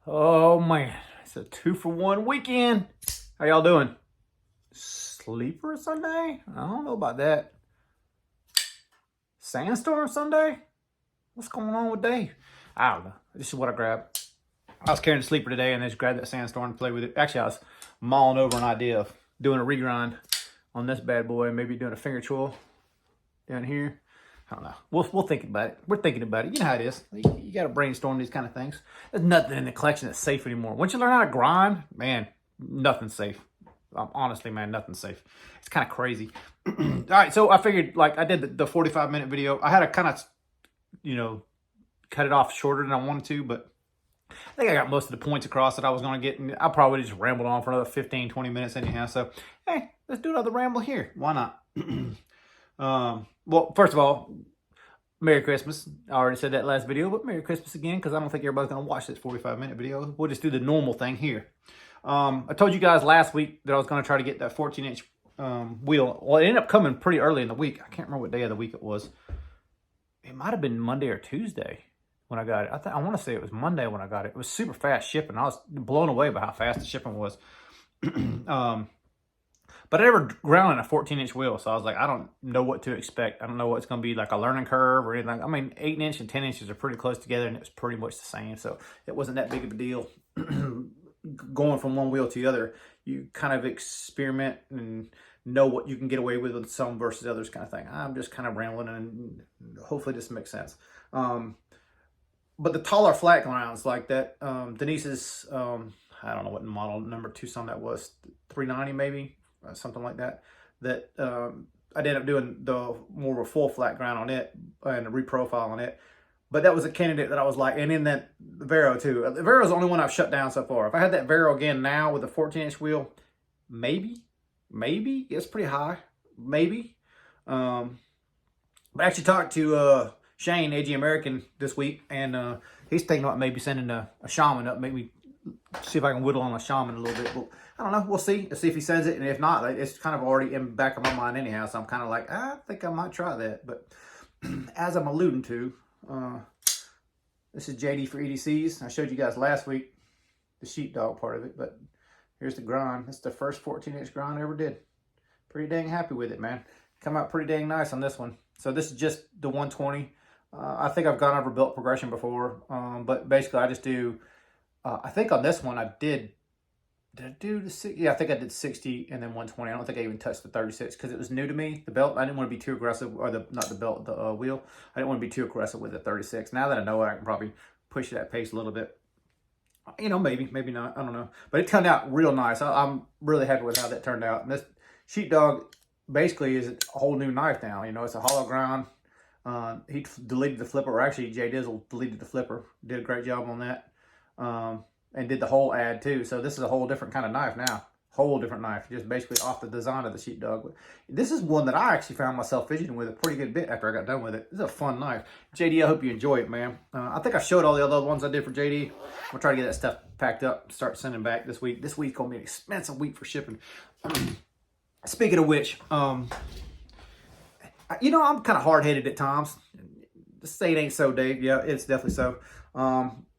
Oh man, it's a 2-for-1 weekend. How y'all doing? Sleeper Sunday? I don't know about that. Sandstorm Sunday? What's going on with Dave? I don't know. This is what I grabbed. I was carrying the sleeper today and I just grabbed that sandstorm and played with it. Actually, I was mulling over an idea of doing a regrind on this bad boy and maybe doing a finger twirl down here. I don't know. We'll think about it. We're thinking about it. You know how it is. You got to brainstorm these kind of things. There's nothing in the collection that's safe anymore. Once you learn how to grind, man, nothing's safe. Honestly, man, nothing's safe. It's kind of crazy. All right, so I figured, like, I did the 45-minute video. I had to kind of, cut it off shorter than I wanted to, but I think I got most of the points across that I was going to get. And I probably just rambled on for another 15, 20 minutes anyhow. So, hey, let's do another ramble here. Why not? Well, first of all, Merry Christmas. I already said that last video, but Merry Christmas again, because I don't think everybody's going to watch this 45-minute video. We'll just do the normal thing here. I told you guys last week that I was going to try to get that 14-inch wheel. Well, it ended up coming pretty early in the week. I can't remember what day of the week it was. It might have been Monday or Tuesday when I got it. I want to say it was Monday when I got it. It was super fast shipping. I was blown away by how fast the shipping was. But I never ground in a 14-inch wheel, so I was like, I don't know what to expect. I don't know what it's going to be like a learning curve or anything. I mean, 8-inch and 10 inches are pretty close together, and it was pretty much the same, so it wasn't that big of a deal. Going from one wheel to the other, you kind of experiment and know what you can get away with some versus others kind of thing. I'm just kind of rambling, and hopefully this makes sense. But the taller flat grounds like that, Denise's, I don't know what model number 2 some that was, 390 maybe, something like that, that I ended up doing the more of a full flat ground on it and a reprofile on it. But that was a candidate that I was like, and in that Vero too. The Vero is the only one I've shut down so far. If I had that Vero again now with a 14-inch wheel, maybe, it's pretty high, maybe. But I actually talked to Shane, AG American, this week, and he's thinking about maybe sending a shaman up, maybe see if I can whittle on a shaman a little bit. But I don't know. We'll see. Let's see if he sends it, and if not, it's kind of already in the back of my mind anyhow. So I'm kind of like, I think I might try that. But as I'm alluding to, this is JD for EDCs. I showed you guys last week the sheepdog part of it, but here's the grind. It's the first 14-inch grind I ever did. Pretty dang happy with it, man. Come out pretty dang nice on this one. So this is just the 120. I think I've gone over belt progression before, but basically I just do. I think on this one I did I do the 60? Yeah, I think I did 60 and then 120. I don't think I even touched the 36 because it was new to me. The belt, I didn't want to be too aggressive, or not the belt, the wheel. I didn't want to be too aggressive with the 36. Now that I know it, I can probably push that pace a little bit. Maybe not. I don't know. But it turned out real nice. I'm really happy with how that turned out. And this sheepdog basically is a whole new knife now. It's a hollow ground. He deleted the flipper, or actually Jay Dizzle deleted the flipper. Did a great job on that. And did the whole ad too. So this is a whole different kind of knife now. Whole different knife, just basically off the design of the sheepdog. This is one that I actually found myself fidgeting with a pretty good bit after I got done with it. This is a fun knife. JD, I hope you enjoy it, man. I think I showed all the other ones I did for JD. I'll try to get that stuff packed up, start sending back this week. This week's gonna be an expensive week for shipping. Speaking of which, I'm kind of hard-headed at times. The state ain't so, Dave. Yeah, it's definitely so.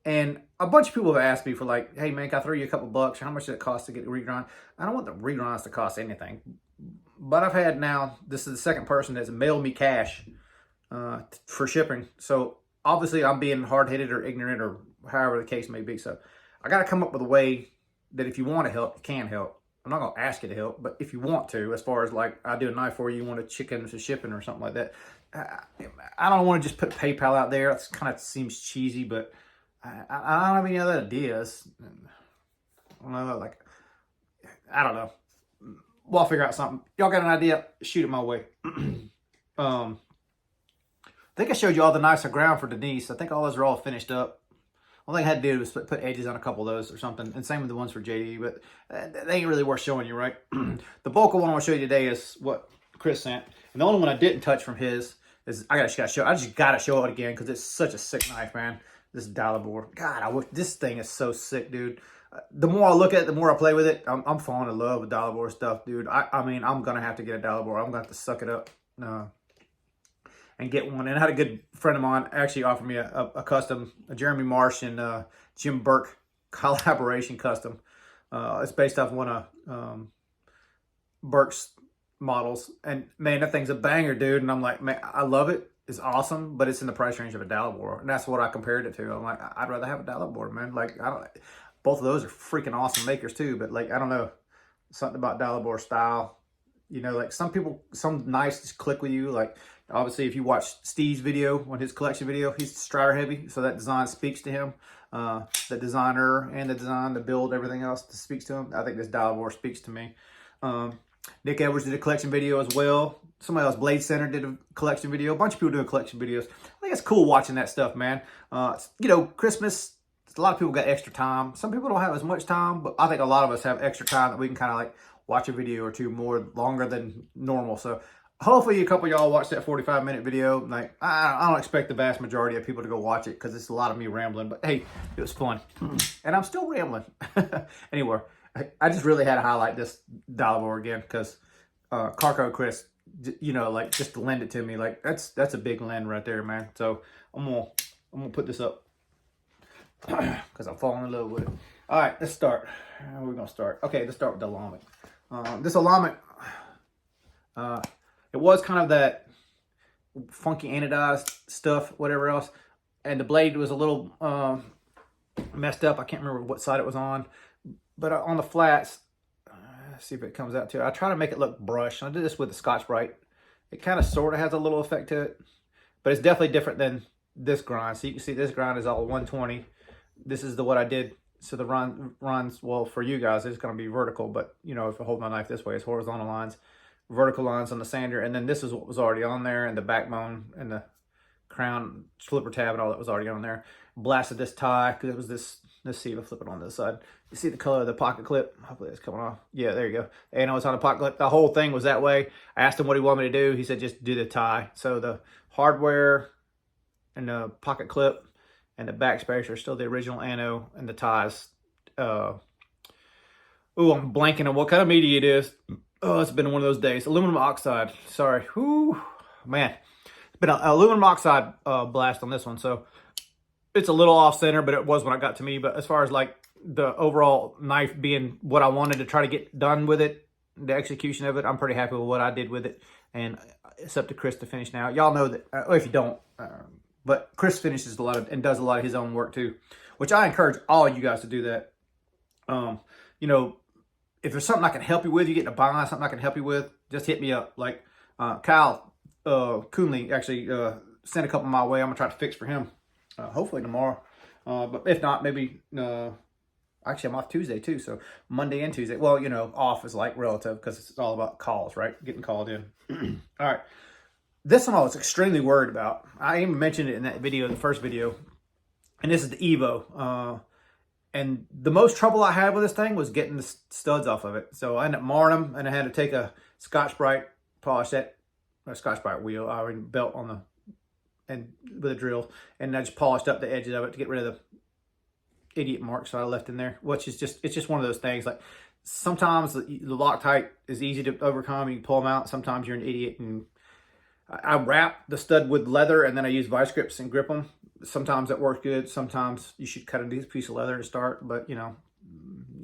And a bunch of people have asked me for like, hey man, can I throw you a couple bucks? How much does it cost to get a regrind? I don't want the regrinds to cost anything. But I've had now, this is the second person that's mailed me cash for shipping. So obviously I'm being hard-headed or ignorant or however the case may be. So I got to come up with a way that if you want to help, you can help. I'm not going to ask you to help, but if you want to, as far as like I do a knife for you, you want a chicken for shipping or something like that. I don't want to just put PayPal out there. It kind of seems cheesy, but I don't have any other ideas. I don't know. We'll figure out something. Y'all got an idea? Shoot it my way. I think I showed you all the knives I ground for Denise. I think all those are all finished up. Only thing I had to do was put edges on a couple of those or something. And same with the ones for JD, but they ain't really worth showing you, right? The bulk of one I want to show you today is what Chris sent. And the only one I didn't touch from his is I just gotta show it again because it's such a sick knife, man. This dollar board. God, this thing is so sick, dude. The more I look at it, the more I play with it, I'm falling in love with dollar board stuff, dude. I mean, I'm going to have to get a dollar board. I'm going to have to suck it up and get one. And I had a good friend of mine actually offer me a custom, a Jeremy Marsh and Jim Burke collaboration custom. It's based off one of Burke's models, and man, that thing's a banger, dude. And I'm like, man, I love it. It's awesome, but it's in the price range of a Dalibor, and that's what I compared it to. I'm like, I'd rather have a Dalibor, man. Like, I don't. Both of those are freaking awesome makers too, but like, I don't know, something about Dalibor style. You know, like some people, some nice just click with you. Like, obviously, if you watch Steve's video, on his collection video, he's strider heavy, so that design speaks to him. The designer and the design, the build, everything else speaks to him. I think this Dalibor speaks to me. Nick Edwards did a collection video as well. Somebody else, Blade Center, did a collection video. A bunch of people doing collection videos. I think it's cool watching that stuff, man. You know, Christmas, a lot of people got extra time. Some people don't have as much time, but I think a lot of us have extra time that we can kind of like watch a video or two more longer than normal. So hopefully a couple of y'all watch that 45-minute video. Like, I don't expect the vast majority of people to go watch it because it's a lot of me rambling. But hey, it was fun. And I'm still rambling. Anyway, I just really had to highlight this Dalibor again because Carco Chris, you know, like just to lend it to me, like that's a big lend right there, man. So I'm gonna put this up because I'm falling in love with it. All right, let's start. How are we gonna start? Okay, let's start with the Alamek. This Alamek, it was kind of that funky anodized stuff, whatever else, and the blade was a little messed up. I can't remember what side it was on, but on the flats, let's see if it comes out too. I try to make it look brushed. I did this with the Scotch-Brite. It kind of sort of has a little effect to it, but it's definitely different than this grind. So you can see this grind is all 120. This is what I did. So the runs, well, for you guys, it's going to be vertical, but you know, if I hold my knife this way, it's horizontal lines, vertical lines on the sander, and then this is what was already on there, and the backbone and the crown flipper tab and all that was already on there. Blasted this tie because it was this. Let's see if I flip it on this side. You see the color of the pocket clip? Hopefully it's coming off. Yeah, there you go. And it's on the pocket clip. The whole thing was that way. I asked him what he wanted me to do. He said just do the tie. So the hardware and the pocket clip and the backspacer are still the original ano, and the ties. I'm blanking on what kind of media it is. Oh, it's been one of those days. Aluminum oxide. Sorry. Whew, man. It's been an aluminum oxide blast on this one. So it's a little off center, but it was when it got to me. But as far as like the overall knife being what I wanted to try to get done with it, the execution of it, I'm pretty happy with what I did with it. And it's up to Chris to finish now. Y'all know that, if you don't, but Chris finishes a lot of and does a lot of his own work too, which I encourage all you guys to do that. You know, if there's something I can help you with, you get to buy something I can help you with, just hit me up. Like Kyle Coonley actually sent a couple my way. I'm gonna try to fix for him, hopefully tomorrow. But if not, maybe actually I'm off Tuesday too, so Monday and Tuesday. Well, you know, off is like relative because it's all about calls, right? Getting called in. All right. This one I was extremely worried about. I even mentioned it in that video, the first video. And this is the Evo. And the most trouble I had with this thing was getting the studs off of it. So I ended up marring them, and I had to take a Scotch-Brite, polish that, a Scotch-Brite wheel, I already belt on the, and with a drill. And I just polished up the edges of it to get rid of the idiot marks that I left in there, which is just, it's just one of those things. Like sometimes the Loctite is easy to overcome. You can pull them out. Sometimes you're an idiot and I wrap the stud with leather, and then I use vice grips and grip them. Sometimes that works good. Sometimes you should cut a piece of leather to start. But, you know,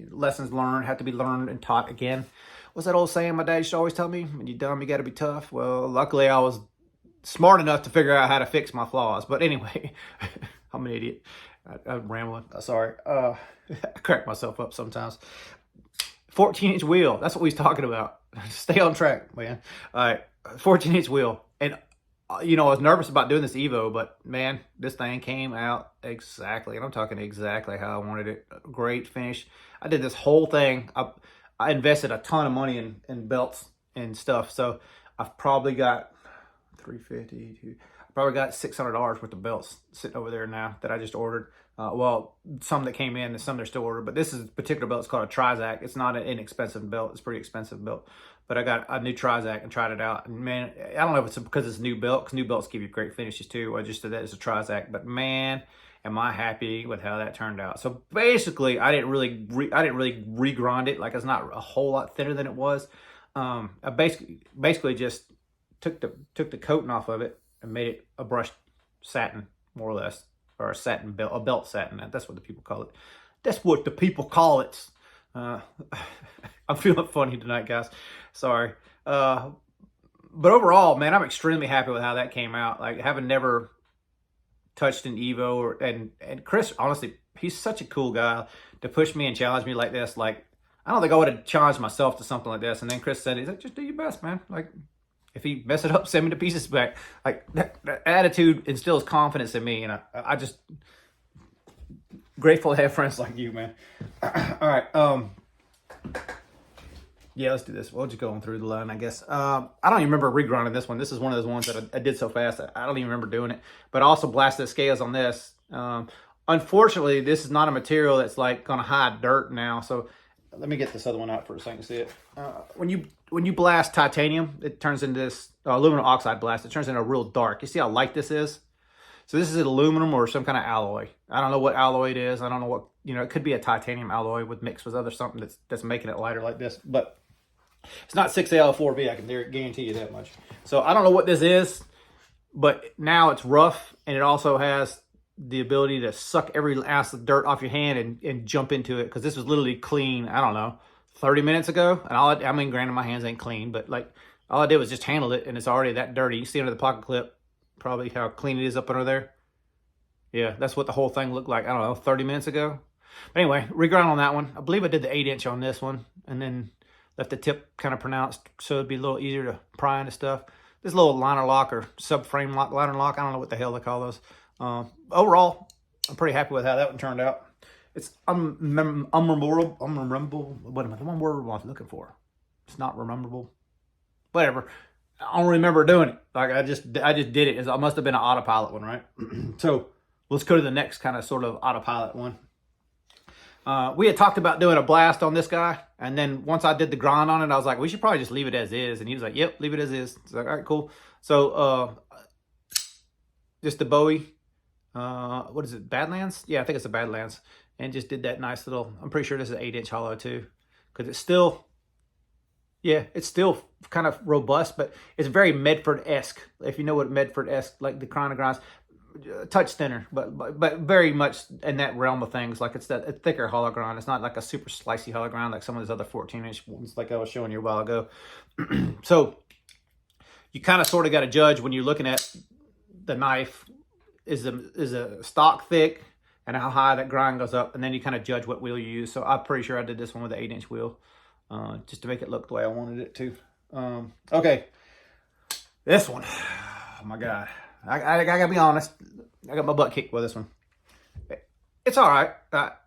lessons learned have to be learned and taught again. What's that old saying my dad used to always tell me? When you're dumb, you got to be tough. Well, luckily I was smart enough to figure out how to fix my flaws. But anyway, I'm an idiot. I'm rambling. Sorry. I crack myself up sometimes. 14-inch wheel. That's what we was talking about. Stay on track, man. All right. 14-inch wheel. And, you know, I was nervous about doing this Evo, but, man, this thing came out exactly. And I'm talking exactly how I wanted it. Great finish. I did this whole thing. I invested a ton of money in belts and stuff. So I've probably got $350. I probably got $600 worth of belts sitting over there now that I just ordered. Well, some that came in and some they're still ordered. But this is a particular belt. It's called a Trizac. It's not an inexpensive belt. It's a pretty expensive belt. But I got a new Trizac and tried it out. And, man, I don't know if it's because it's a new belt, because new belts give you great finishes, too. I just did that as a Trizac. But, man, am I happy with how that turned out. So, basically, I didn't really regrind it. Like, it's not a whole lot thinner than it was. I basically just took the coating off of it and made it a brushed satin, more or less. Or a satin belt, a belt satin. That's what the people call it. That's what the people call it. I'm feeling funny tonight, guys. Sorry. But overall, man, I'm extremely happy with how that came out. Like, having never touched an Evo, and Chris, honestly, he's such a cool guy to push me and challenge me like this. Like, I don't think I would have challenged myself to something like this. And then Chris said, he's like, just do your best, man. Like, if he mess it up, send me the pieces back. Like, that attitude instills confidence in me, and I just grateful to have friends like you, man. All right. Yeah, let's do this. We'll just go on through the line, I guess. I don't even remember regrinding this one. This is one of those ones that I did so fast, I don't even remember doing it. But I also blasted the scales on this. Unfortunately, this is not a material that's like going to hide dirt now. So let me get this other one out for a second to see it. When you blast titanium, it turns into this aluminum oxide blast. It turns into real dark. You see how light this is? So this is an aluminum or some kind of alloy. I don't know what alloy it is. I don't know what, it could be a titanium alloy with mixed with other something that's making it lighter like this. But it's not 6Al4V, I can guarantee you that much. So I don't know what this is, but now it's rough, and it also has the ability to suck every ounce of dirt off your hand and jump into it, because this was literally clean, I don't know, 30 minutes ago. And granted, my hands ain't clean, but like all I did was just handle it, and it's already that dirty. You see under the pocket clip probably how clean it is up under there. Yeah, that's what the whole thing looked like, I don't know, 30 minutes ago. But anyway, regrind on that one. I believe I did the 8-inch on this one, and then left the tip kind of pronounced so it'd be a little easier to pry into stuff. This little liner lock or subframe lock, liner lock, I don't know what the hell they call those. Overall, I'm pretty happy with how that one turned out. It's unmemorable. What am I? The one word I was looking for. It's not rememberable. Whatever. I don't remember doing it. Like, I just did it. It must have been an autopilot one, right? So let's go to the next kind of sort of autopilot one. We had talked about doing a blast on this guy, and then once I did the grind on it, I was like, we should probably just leave it as is. And he was like, yep, leave it as is. It's like, all right, cool. So just the Bowie, what is it, Badlands? Yeah, I think it's the Badlands. And just did that nice little, I'm pretty sure this is an 8-inch hollow too, because it's still, yeah, it's still kind of robust, but it's very Medford-esque. If you know what Medford-esque, like the kind of grinds, touch thinner, but very much in that realm of things. Like, it's that thicker hollow grind. It's not like a super slicey hollow grind like some of those other 14-inch ones like I was showing you a while ago. So you kind of sort of got to judge when you're looking at the knife, is a stock thick and how high that grind goes up, and then you kind of judge what wheel you use. So I'm pretty sure I did this one with the 8-inch wheel, just to make it look the way I wanted it to. Okay, this one, oh my God. I gotta be honest, I got my butt kicked with this one. It's all right.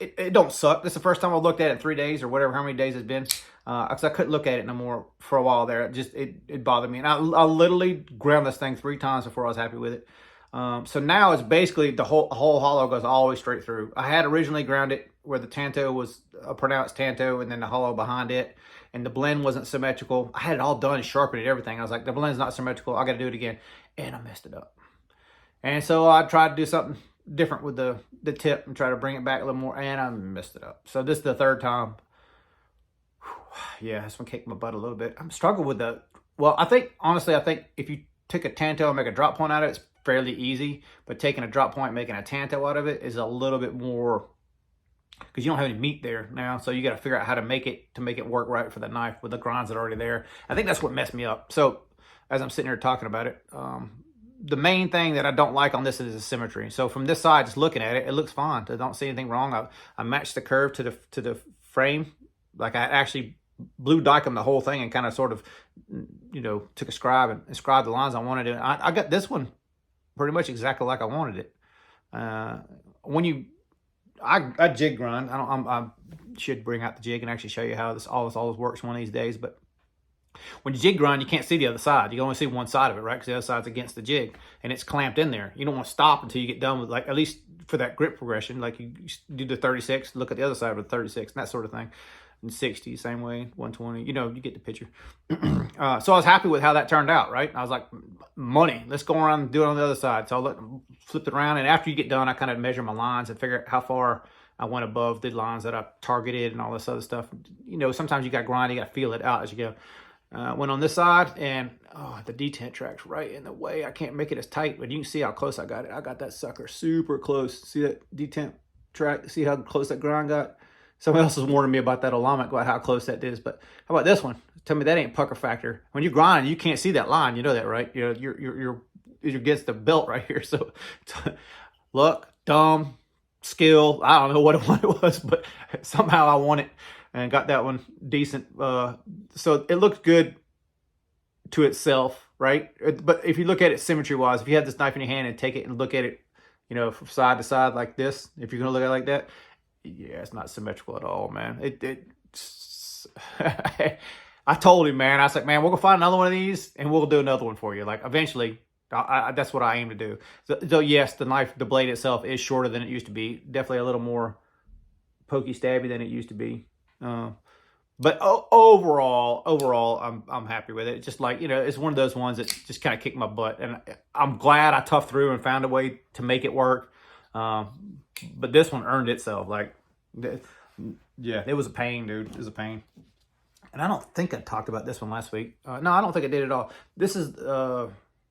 It don't suck. This is the first time I looked at it in 3 days or whatever, how many days it's been. Because I couldn't look at it no more for a while there. It bothered me. And I literally ground this thing 3 times before I was happy with it. So now it's basically the whole hollow goes all the way straight through. I had originally ground it where the tanto was a pronounced tanto and then the hollow behind it. And the blend wasn't symmetrical. I had it all done, sharpened it, everything. I was like, the blend's not symmetrical. I got to do it again. And I messed it up. And so I tried to do something different with the tip and try to bring it back a little more, and I messed it up. So this is the 3rd time. Whew, yeah, this one kicked my butt a little bit. I'm struggling with honestly, I think if you take a tanto and make a drop point out of it, it's fairly easy. But taking a drop point, making a tanto out of it is a little bit more, because you don't have any meat there now. So you got to figure out how to make it work right for the knife with the grinds that are already there. I think that's what messed me up. So as I'm sitting here talking about it, the main thing that I don't like on this is the symmetry. So from this side, just looking at it, it looks fine. I don't see anything wrong. I matched the curve to the frame. Like, I actually blue diced the whole thing and kind of sort of, took a scribe and inscribed the lines I wanted to. I got this one pretty much exactly like I wanted it. I jig grind. I should bring out the jig and actually show you how all this works one of these days, but when you jig grind, you can't see the other side. You can only see one side of it, right? Because the other side's against the jig, and it's clamped in there. You don't want to stop until you get done with, like, at least for that grip progression. Like, you do the 36, look at the other side with the 36, and that sort of thing. And 60, same way, 120. You get the picture. So I was happy with how that turned out, right? I was like, money. Let's go around and do it on the other side. So I flipped it around, and after you get done, I kind of measure my lines and figure out how far I went above the lines that I targeted and all this other stuff. Sometimes you got to grind, you got to feel it out as you go. Went on this side, and the detent track's right in the way. I can't make it as tight, but you can see how close I got it. I got that sucker super close. See that detent track to see how close that grind got. Someone else was warning me about that alignment, about how close that is. But how about this one? Tell me that ain't pucker factor. When you're grinding, you can't see that line. You know that, right? You're against the belt right here. So luck, dumb, skill. I don't know what it was, but somehow I won it and got that one decent. So it looked good to itself, right? But if you look at it symmetry-wise, if you had this knife in your hand and take it and look at it, from side to side like this, if you're going to look at it like that, yeah, it's not symmetrical at all, man. I told him, man, I was like, man, we're going to find another one of these and we'll do another one for you. Like, eventually, that's what I aim to do. So yes, the blade itself is shorter than it used to be. Definitely a little more pokey stabby than it used to be. But overall, I'm happy with it. It's just like, it's one of those ones that just kind of kicked my butt. And I'm glad I toughed through and found a way to make it work. But this one earned itself. Like, yeah, it was a pain, dude. It was a pain. And I don't think I talked about this one last week. No, I don't think I did at all. This is, I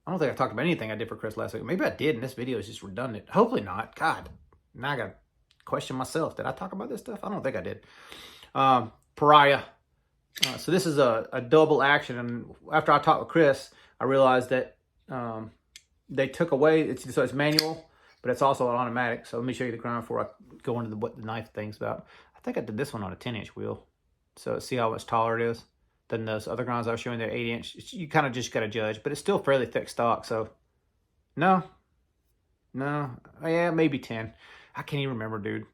don't think I talked about anything I did for Chris last week. Maybe I did, and this video is just redundant. Hopefully not. God, now I got to question myself. Did I talk about this stuff? I don't think I did. Pariah. So this is a double action. And after I talked with Chris, I realized that they took away, so it's manual, but it's also an automatic. So let me show you the grind before I go into what the knife thing's about. I think I did this one on a 10-inch wheel. So see how much taller it is than those other grinds I was showing there, 8-inch. You kind of just got to judge, but it's still fairly thick stock. So no, yeah, maybe 10. I can't even remember, dude.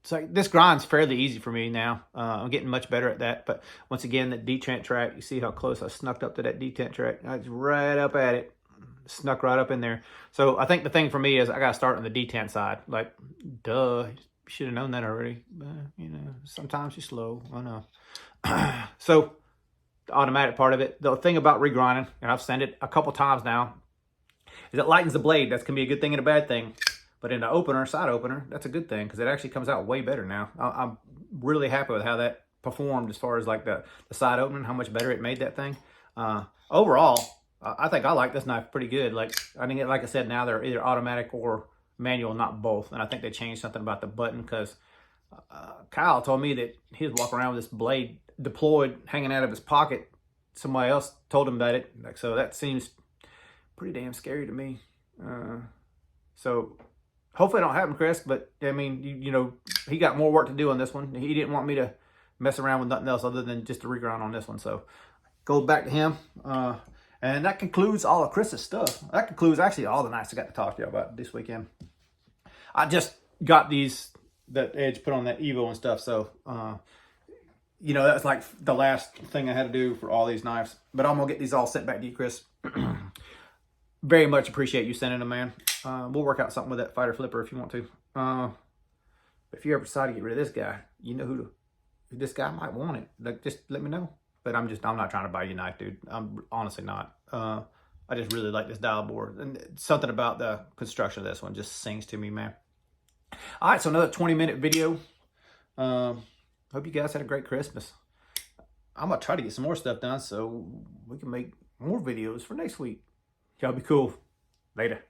It's like this grind's fairly easy for me now. I'm getting much better at that. But once again, that detent track, you see how close I snuck up to that detent track. I was right up at it, snuck right up in there. So I think the thing for me is I got to start on the detent side. Like, duh, you should have known that already. Sometimes you're slow. I know. So the automatic part of it, the thing about regrinding, and I've said it a couple times now, is it lightens the blade. That's going to be a good thing and a bad thing. But in the opener, side opener, that's a good thing because it actually comes out way better now. I'm really happy with how that performed as far as like the side opening, how much better it made that thing. Overall, I think I like this knife pretty good. Like, I think, like I said, now they're either automatic or manual, not both. And I think they changed something about the button because Kyle told me that he was walking around with this blade deployed, hanging out of his pocket. Somebody else told him about it. Like, so that seems pretty damn scary to me. So hopefully it don't happen, Chris. But I mean, he got more work to do on this one. He didn't want me to mess around with nothing else other than just to regrind on this one. So go back to him. And that concludes all of Chris's stuff. That concludes actually all the knives I got to talk to you about this weekend. I just got that edge put on that Evo and stuff. So, that's like the last thing I had to do for all these knives. But I'm going to get these all sent back to you, Chris. Very much appreciate you sending them, man. We'll work out something with that fighter flipper if you want to. If you ever decide to get rid of this guy, you know who this guy might want it. Like, just let me know. But I'm not trying to buy you a knife, dude. I'm honestly not. I just really like this dial board. And something about the construction of this one just sings to me, man. All right, so another 20-minute video. Hope you guys had a great Christmas. I'm going to try to get some more stuff done so we can make more videos for next week. Y'all be cool. Later.